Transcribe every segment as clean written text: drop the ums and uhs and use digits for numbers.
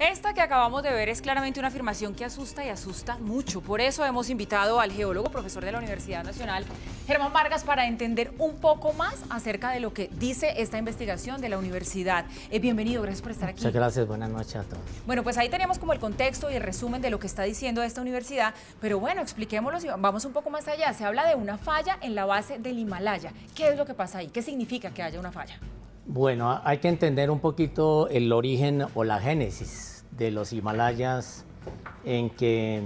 Esta que acabamos de ver es claramente una afirmación que asusta y asusta mucho. Por eso hemos invitado al geólogo, profesor de la Universidad Nacional, Germán Vargas, para entender un poco más acerca de lo que dice esta investigación de la universidad. Bienvenido, gracias por estar aquí. Muchas gracias, buenas noches a todos. Bueno, pues ahí teníamos como el contexto y el resumen de lo que está diciendo esta universidad, pero bueno, expliquémoslo y vamos un poco más allá. Se habla de una falla en la base del Himalaya. ¿Qué es lo que pasa ahí? ¿Qué significa que haya una falla? Bueno, hay que entender un poquito el origen o la génesis de los Himalayas, en que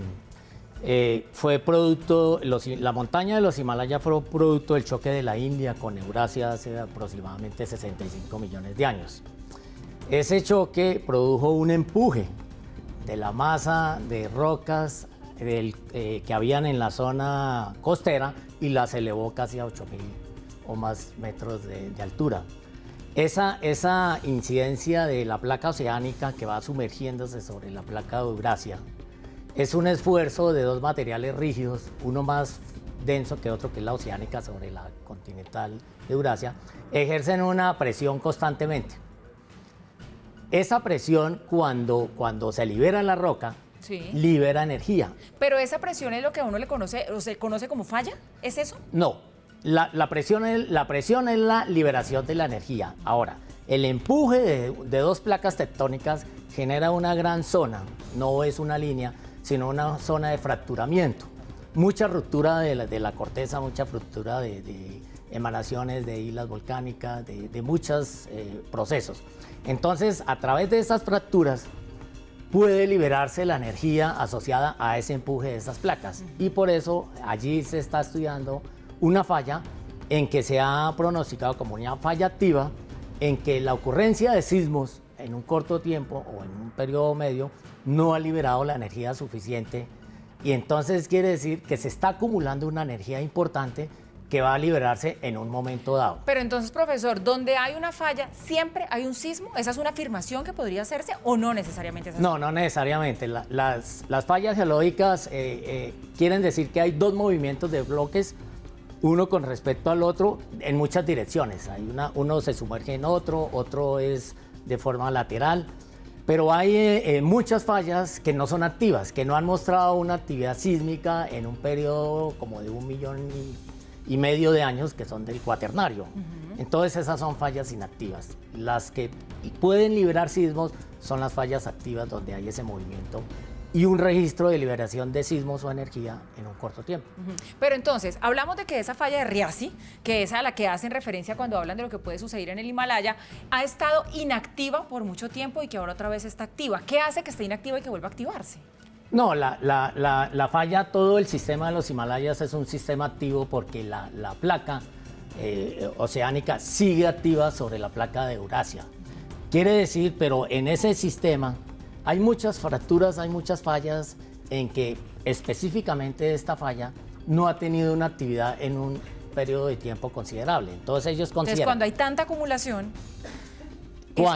fue producto, la montaña de los Himalayas fue producto del choque de la India con Eurasia hace aproximadamente 65 millones de años. Ese choque produjo un empuje de la masa de rocas que habían en la zona costera y las elevó casi a 8.000 o más metros de altura. Esa incidencia de la placa oceánica que va sumergiéndose sobre la placa de Eurasia es un esfuerzo de dos materiales rígidos, uno más denso que otro, que es la oceánica sobre la continental de Eurasia, ejercen una presión constantemente. Esa presión, cuando se libera la roca, sí, libera energía. Pero esa presión es lo que a uno le conoce, o se conoce como falla, ¿es eso? No. La presión es la liberación de la energía. Ahora, el empuje de dos placas tectónicas genera una gran zona, no es una línea, sino una zona de fracturamiento. Mucha ruptura de la corteza, mucha ruptura de emanaciones de islas volcánicas, de muchos procesos. Entonces, a través de esas fracturas, puede liberarse la energía asociada a ese empuje de esas placas. Y por eso allí se está estudiando una falla en que se ha pronosticado como una falla activa, en que la ocurrencia de sismos en un corto tiempo o en un periodo medio no ha liberado la energía suficiente, y entonces quiere decir que se está acumulando una energía importante que va a liberarse en un momento dado. Pero entonces, profesor, donde hay una falla, ¿siempre hay un sismo? ¿Esa es una afirmación que podría hacerse o no necesariamente es así? No, no necesariamente. Las fallas geológicas quieren decir que hay dos movimientos de bloques, uno con respecto al otro, en muchas direcciones. Uno se sumerge en otro es de forma lateral, pero hay muchas fallas que no son activas, que no han mostrado una actividad sísmica en un periodo como de 1,5 millones de años, que son del Cuaternario. Entonces esas son fallas inactivas. Las que pueden liberar sismos son las fallas activas, donde hay ese movimiento y un registro de liberación de sismos o energía en un corto tiempo. Pero entonces, hablamos de que esa falla de Riasi, que es a la que hacen referencia cuando hablan de lo que puede suceder en el Himalaya, ha estado inactiva por mucho tiempo y que ahora otra vez está activa. ¿Qué hace que esté inactiva y que vuelva a activarse? No, la falla, todo el sistema de los Himalayas es un sistema activo porque la placa oceánica sigue activa sobre la placa de Eurasia. Quiere decir, pero en ese sistema hay muchas fracturas, hay muchas fallas en que específicamente esta falla no ha tenido una actividad en un periodo de tiempo considerable. Entonces ellos consideran... Entonces, cuando hay tanta acumulación, es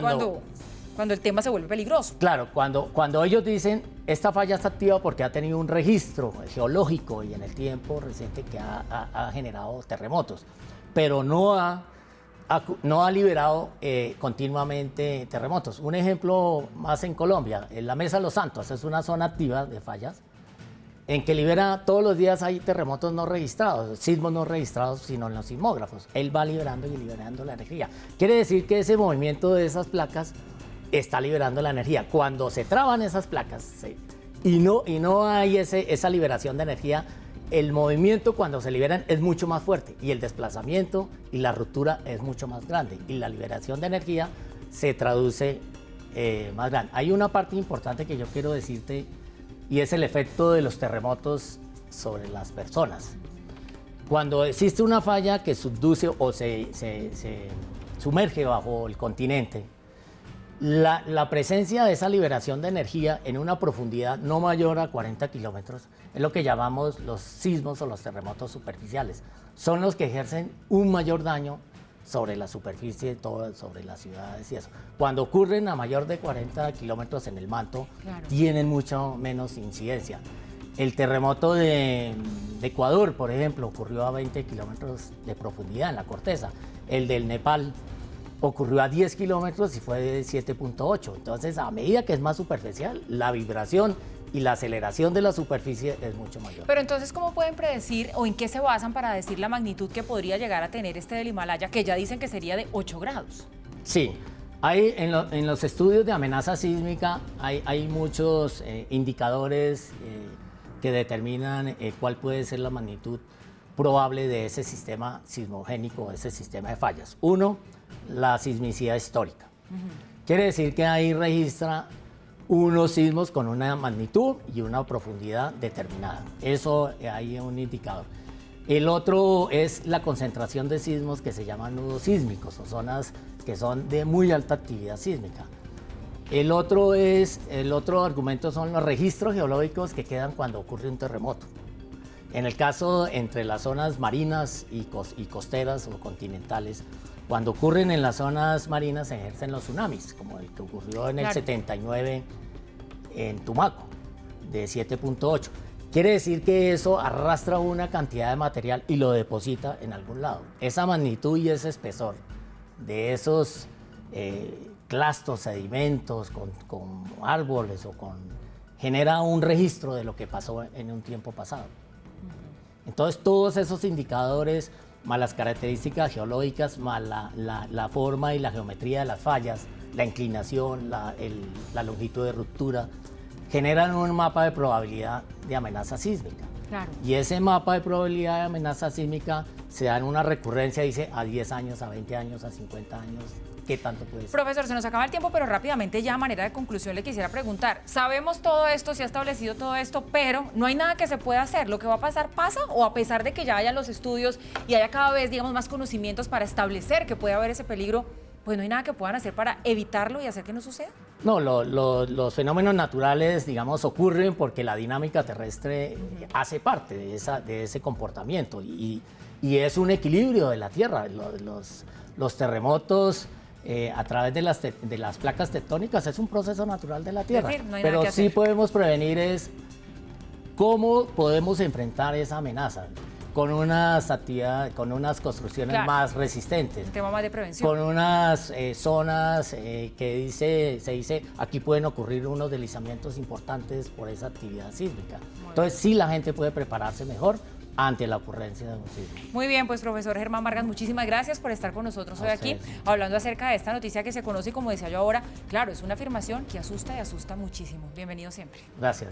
cuando el tema se vuelve peligroso. Claro, cuando ellos dicen esta falla está activa porque ha tenido un registro geológico y en el tiempo reciente que ha generado terremotos, pero no ha liberado continuamente terremotos. Un ejemplo más en Colombia, en la Mesa de los Santos, es una zona activa de fallas, en que libera, todos los días hay terremotos no registrados, sismos no registrados, sino en los sismógrafos. Él va liberando y liberando la energía. Quiere decir que ese movimiento de esas placas está liberando la energía. Cuando se traban esas placas y no hay esa liberación de energía, el movimiento cuando se liberan es mucho más fuerte y el desplazamiento y la ruptura es mucho más grande y la liberación de energía se traduce más grande. Hay una parte importante que yo quiero decirte y es el efecto de los terremotos sobre las personas. Cuando existe una falla que subduce o se sumerge bajo el continente, la presencia de esa liberación de energía en una profundidad no mayor a 40 kilómetros es lo que llamamos los sismos o los terremotos superficiales. Son los que ejercen un mayor daño sobre la superficie, sobre las ciudades y eso. Cuando ocurren a mayor de 40 kilómetros en el manto, claro, tienen mucho menos incidencia. El terremoto de Ecuador, por ejemplo, ocurrió a 20 kilómetros de profundidad en la corteza. El del Nepal ocurrió a 10 kilómetros y fue de 7.8. Entonces, a medida que es más superficial, la vibración y la aceleración de la superficie es mucho mayor. Pero entonces, ¿cómo pueden predecir o en qué se basan para decir la magnitud que podría llegar a tener este del Himalaya, que ya dicen que sería de 8 grados? Sí, hay en los estudios de amenaza sísmica hay muchos indicadores que determinan cuál puede ser la magnitud probable de ese sistema sismogénico, ese sistema de fallas. Uno, la sismicidad histórica. Quiere decir que ahí registra unos sismos con una magnitud y una profundidad determinada. Eso hay un indicador. El otro es la concentración de sismos que se llaman nudos sísmicos o zonas que son de muy alta actividad sísmica. El otro argumento son los registros geológicos que quedan cuando ocurre un terremoto. En el caso entre las zonas marinas y costeras o continentales, cuando ocurren en las zonas marinas se ejercen los tsunamis, como el que ocurrió en el 79 en Tumaco, de 7.8. Quiere decir que eso arrastra una cantidad de material y lo deposita en algún lado. Esa magnitud y ese espesor de esos clastos, sedimentos, con árboles genera un registro de lo que pasó en un tiempo pasado. Entonces todos esos indicadores, más las características geológicas, más la forma y la geometría de las fallas, la inclinación, la longitud de ruptura, generan un mapa de probabilidad de amenaza sísmica. Claro. Y ese mapa de probabilidad de amenaza sísmica se da en una recurrencia, dice, a 10 años, a 20 años, a 50 años. ¿Qué tanto puede ser? Profesor, se nos acaba el tiempo, pero rápidamente ya a manera de conclusión le quisiera preguntar. Sabemos todo esto, se ha establecido todo esto, pero no hay nada que se pueda hacer. ¿Lo que va a pasar pasa o a pesar de que ya hayan los estudios y haya cada vez, digamos, más conocimientos para establecer que puede haber ese peligro, pues no hay nada que puedan hacer para evitarlo y hacer que no suceda? No, los fenómenos naturales, digamos, ocurren porque la dinámica terrestre hace parte de ese comportamiento y es un equilibrio de la Tierra. Los terremotos a través de las placas tectónicas es un proceso natural de la Tierra. Es decir, no hay pero nada que sí hacer. podemos prevenir es cómo podemos enfrentar esa amenaza con unas construcciones Claro. más resistentes. Un tema más de prevención. Con unas zonas se dice, aquí pueden ocurrir unos deslizamientos importantes por esa actividad sísmica. Entonces sí la gente puede prepararse mejor ante la ocurrencia de un sismo. Muy bien, pues profesor Germán Vargas, muchísimas gracias por estar con nosotros hoy aquí, hablando acerca de esta noticia que se conoce y como decía yo ahora, claro, es una afirmación que asusta y asusta muchísimo. Bienvenido siempre. Gracias.